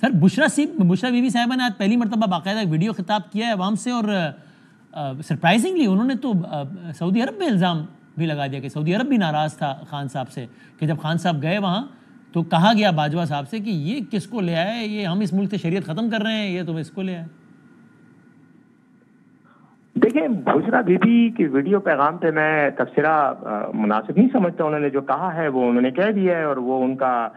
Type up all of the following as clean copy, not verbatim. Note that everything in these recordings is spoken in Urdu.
سر بشرا بی بی صاحبہ نے آج پہلی مرتبہ باقاعدہ ویڈیو خطاب کیا ہے عوام سے، اور سرپرائزنگلی انہوں نے تو سعودی عرب پہ الزام بھی لگا دیا کہ سعودی عرب بھی ناراض تھا خان صاحب سے، کہ جب خان صاحب گئے وہاں تو کہا گیا باجوہ صاحب سے کہ یہ کس کو لے آئے، یہ ہم اس ملک سے شریعت ختم کر رہے ہیں، یہ تم اس کو لے آئے۔ دیکھیں بشرا بی بی کی ویڈیو پیغام پہ میں تبصرہ مناسب نہیں سمجھتا، انہوں نے جو کہا ہے وہ انہوں نے کہہ دیا ہے، اور وہ ان کا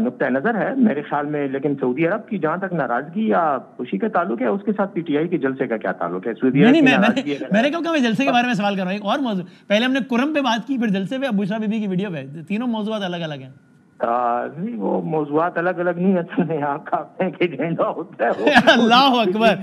نقطہ نظر ہے میرے خیال میں، لیکن سعودی عرب کی جہاں تک ناراضگی یا خوشی کا تعلق ہے، اس کے ساتھ پی ٹی آئی کے جلسے کا کیا تعلق ہے؟ سعودی عرب کی ناراضگی ہے۔ میں نے کہا میں جلسے کے بارے میں سوال کر رہا ہوں، ایک اور موضوع، پہلے ہم نے کرم پہ بات کی، پھر جلسے پہ، اب بشرا بی بی کی ویڈیو پہ، تینوں موضوعات الگ الگ ہیں۔ نہیں وہ موضوعات الگ الگ نہیں، اصل میں آپ کا ایجنڈا ہوتا ہے۔ اللہ اکبر،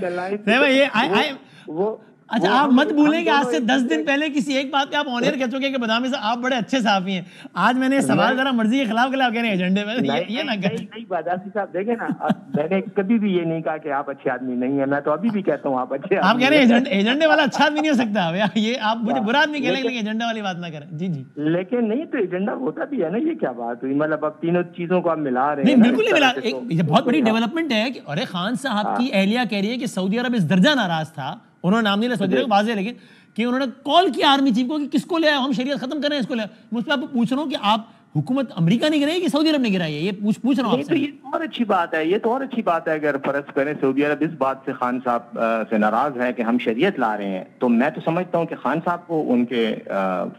وہ اچھا آپ مت بھولیں کہ آج سے 10 دن پہلے کسی ایک بات پہ آپ آن ایئر کہہ چکے کہ بدامی صاحب آپ بڑے اچھے صحافی ہیں، آج میں نے سوال ذرا مرضی کے خلاف کہہ رہے ہیں ایجنڈے میں، یہ نہ کہیں۔ نہیں بدامی صاحب دیکھیں نا، میں نے کبھی بھی یہ نہیں کہا کہ آپ اچھے آدمی نہیں ہیں، میں تو ابھی بھی کہتا ہوں آپ اچھے آدمی۔ آپ کہہ رہے ہیں ایجنڈے والا اچھا آدمی نہیں ہو سکتا، یہ آپ مجھے برا آدمی کہہ لیں، لیکن ایجنڈے والی بات نہ کریں۔ جی جی لیکن نہیں تو ایجنڈا ہوتا بھی ہے نا، یہ کیا بات ہوئی؟ مطلب اب تینوں چیزوں کو آپ ملا رہے ہیں۔ نہیں بالکل نہیں ملا، یہ بہت بڑی ڈیولپمنٹ ہے کہ ارے خان صاحب کی اہلیہ کہہ رہی ہے کہ سعودی عرب اس درجہ ناراض تھا، انہوں نے نام نہیں لیا سعودی عرب واضح، لیکن کہ انہوں نے کال کیا آرمی چیف کو کہ کس کو لے آئے، ہم شریعت ختم کریں اس کو لے آئے۔ مجھ پہ آپ پوچھ رہا ہوں کہ آپ حکومت امریکہ نے گرائی کہ سعودی عرب نے گرائی ہے، یہ پوچھ رہا ہوں آپ سے۔ یہ تو اور اچھی بات ہے، یہ تو اور اچھی بات ہے اگر فرض کریں سعودی عرب اس بات سے خان صاحب سے ناراض ہے کہ ہم شریعت لا رہے ہیں، تو میں تو سمجھتا ہوں کہ خان صاحب کو، ان کے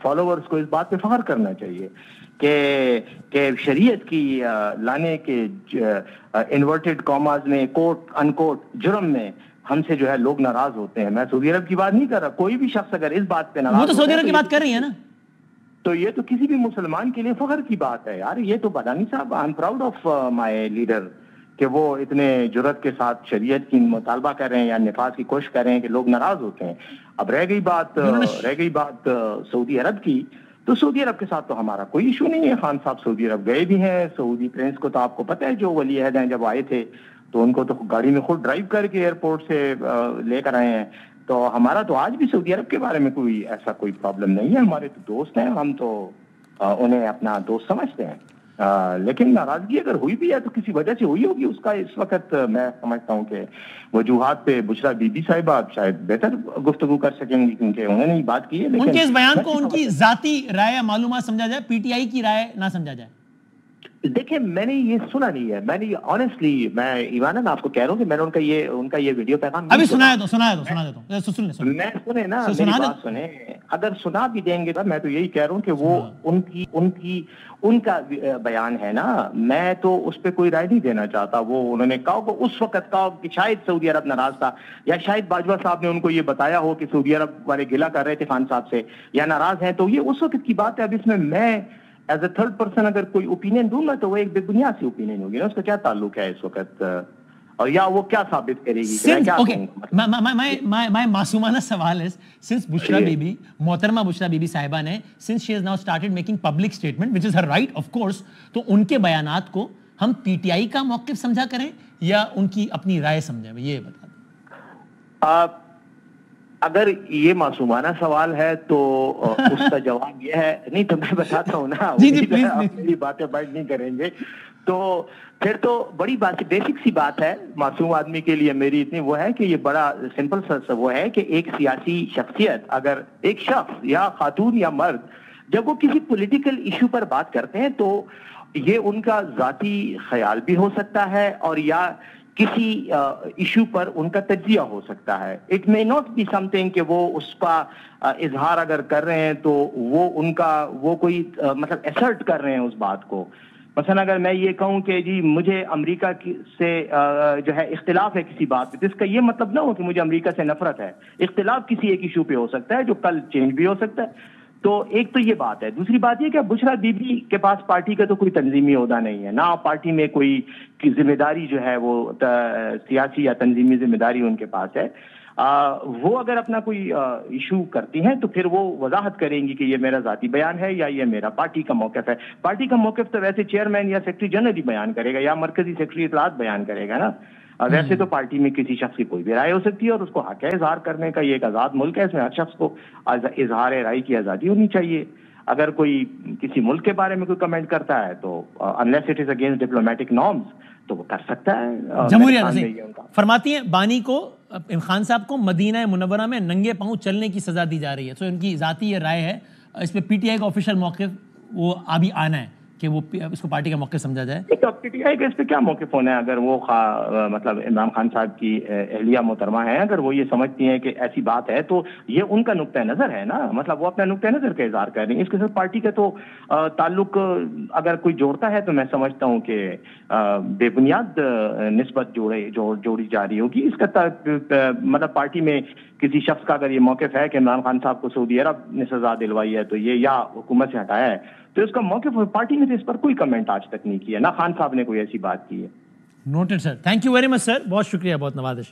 فالوورز کو اس بات پہ فخر کرنا چاہیے کہ شریعت کی لانے کے انورٹڈ کاماز میں کوٹ ان کوٹ جرم میں ہم سے جو ہے لوگ ناراض ہوتے ہیں۔ میں سعودی عرب کی بات نہیں کر رہا، کوئی بھی شخص اگر اس بات پہ ناراض وہ تو سعودی عرب کی بات کر رہی ہے نا، تو یہ تو کسی بھی مسلمان کے لیے فخر کی بات ہے یار۔ یہ تو بدانی صاحب، I am proud of my leader کہ وہ اتنے جرأت کے ساتھ شریعت کی مطالبہ کر رہے ہیں یا نفاذ کی کوشش کر رہے ہیں کہ لوگ ناراض ہوتے ہیں۔ اب رہ گئی بات سعودی عرب کی، تو سعودی عرب کے ساتھ تو ہمارا کوئی ایشو نہیں ہے۔ خان صاحب سعودی عرب گئے بھی ہیں، سعودی پرنس کو تو آپ کو پتہ ہے جو ولی عہد ہیں جب آئے تھے تو ان کو تو گاڑی میں خود ڈرائیو کر کے ایئرپورٹ سے لے کر آئے ہیں۔ تو ہمارا تو آج بھی سعودی عرب کے بارے میں ایسا کوئی پرابلم نہیں ہے، ہمارے تو دوست ہیں، ہم تو انہیں اپنا دوست سمجھتے ہیں۔ لیکن ناراضگی اگر ہوئی بھی ہے تو کسی وجہ سے ہوئی ہوگی، اس کا اس وقت میں سمجھتا ہوں کہ وجوہات پہ بشرا بی بی صاحبہ شاید بہتر گفتگو کر سکیں گی کیونکہ انہوں نے بات کی ہے۔ لیکن ان کے اس بیان کو ان کی ذاتی رائے یا معلومات سمجھا جائے، پی ٹی آئی کی رائے نہ سمجھا جائے؟ دیکھیں میں نے یہ سنا نہیں ہے، میں نے آنیسٹلی، میں ایماناً آپ کو کہہ رہا ہوں کہ میں نے ان کا یہ ویڈیو پیغام ابھی سنا دیتا ہوں میں سنے نا، میری بات سنیں، اگر سنا بھی دیں گے تو میں تو یہی کہہ رہا ہوں کہ وہ ان کا بیان ہے نا، میں تو اس پہ کوئی رائے نہیں دینا چاہتا۔ وہ انہوں نے کہا کہ اس وقت کہا کہ شاید سعودی عرب ناراض تھا، یا شاید باجوہ صاحب نے ان کو یہ بتایا ہو کہ سعودی عرب والے گلہ کر رہے تھے خان صاحب سے یا ناراض ہیں، تو یہ اس وقت کی بات ہے۔ اب اس میں ایز اے تھرڈ پرسن اگر کوئی اوپینین دوں گا تو وہ ایک بے بنیاد سی اوپینین ہوگی نا، اس کا کیا تعلق ہے اس وقت، اور یا وہ کیا ثابت کرے گی؟ My معصومانہ سوال is, since محترمہ بشرا بی بی صاحبہ نے since she has now started making public statement which is her right of course، تو ان کے بیانات کو ہم پی ٹی آئی کا موقف سمجھا کریں یا ان کی اپنی رائے سمجھیں، یہ بتا دیں۔ اگر یہ معصومانہ سوال ہے تو اس کا جواب یہ ہے، نہیں تو میں بتاتا ہوں نا، میری باتیں بائٹ نہیں کریں گے تو پھر تو بڑی بات، بیسک سی بات ہے معصوم آدمی کے لیے میری اتنی وہ ہے کہ یہ بڑا سمپل سا وہ ہے کہ ایک سیاسی شخصیت، اگر ایک شخص یا خاتون یا مرد جب وہ کسی پولیٹیکل ایشو پر بات کرتے ہیں تو یہ ان کا ذاتی خیال بھی ہو سکتا ہے اور یا کسی ایشو پر ان کا تجزیہ ہو سکتا ہے۔ It may not be something کہ وہ اس کا اظہار اگر کر رہے ہیں تو وہ ان کا وہ کوئی مطلب ایسرٹ کر رہے ہیں اس بات کو۔ مثلا اگر میں یہ کہوں کہ جی مجھے امریکہ سے جو ہے اختلاف ہے کسی بات پہ، تو اس کا یہ مطلب نہ ہو کہ مجھے امریکہ سے نفرت ہے۔ اختلاف کسی ایک ایشو پہ ہو سکتا ہے جو کل چینج بھی ہو سکتا ہے۔ تو ایک تو یہ بات ہے۔ دوسری بات یہ کہ بشرا بی بی کے پاس پارٹی کا تو کوئی تنظیمی عہدہ نہیں ہے، نہ پارٹی میں کوئی ذمہ داری جو ہے وہ سیاسی یا تنظیمی ذمہ داری ان کے پاس ہے۔ وہ اگر اپنا کوئی ایشو کرتی ہیں تو پھر وہ وضاحت کریں گی کہ یہ میرا ذاتی بیان ہے یا یہ میرا پارٹی کا موقف ہے۔ پارٹی کا موقف تو ویسے چیئرمین یا سیکرٹری جنرل ہی بیان کرے گا یا مرکزی سیکرٹری اطلاعات بیان کرے گا نا۔ ویسے تو پارٹی میں کسی شخص کی کوئی بھی رائے ہو سکتی ہے اور اس کو حق ہے اظہار کرنے کا، یہ ایک آزاد ملک ہے، اس میں ہر شخص کو اظہار رائے کی آزادی ہونی چاہیے۔ اگر کوئی کسی ملک کے بارے میں کوئی کمنٹ کرتا ہے تو unless it is against diplomatic norms تو وہ کر سکتا ہے. جمہوریہ فرماتی ہیں بانی کو خان صاحب کو مدینہ منورہ میں ننگے پاؤں چلنے کی سزا دی جا رہی ہے. سو ان کی ذاتی یہ رائے ہے, اس پہ پی ٹی آئی کا آفیشیل موقف وہ ابھی آنا ہے کہ وہ اس کو پارٹی کا موقف سمجھا جائے. پی ٹی آئی کا اس پہ کیا موقف ہونا ہے؟ اگر وہ مطلب عمران خان صاحب کی اہلیہ محترمہ ہیں, اگر وہ یہ سمجھتی ہیں کہ ایسی بات ہے تو یہ ان کا نقطۂ نظر ہے نا, مطلب وہ اپنا نقطۂ نظر کا اظہار کر رہی ہیں. اس کے ساتھ پارٹی کا تو تعلق اگر کوئی جوڑتا ہے تو میں سمجھتا ہوں کہ بے بنیاد نسبت جوڑی جا رہی ہوگی. اس کا مطلب پارٹی میں کسی شخص کا اگر یہ موقف ہے کہ عمران خان صاحب کو سعودی عرب نے سزا دلوائی ہے تو یہ یا حکومت سے ہٹایا ہے, تو اس کا موقف پارٹی نے اس پر کوئی کمنٹ آج تک نہیں کیا, نہ خان صاحب نے کوئی ایسی بات کی ہے. Noted sir, thank you very much sir, بہت شکریہ, بہت نوازش.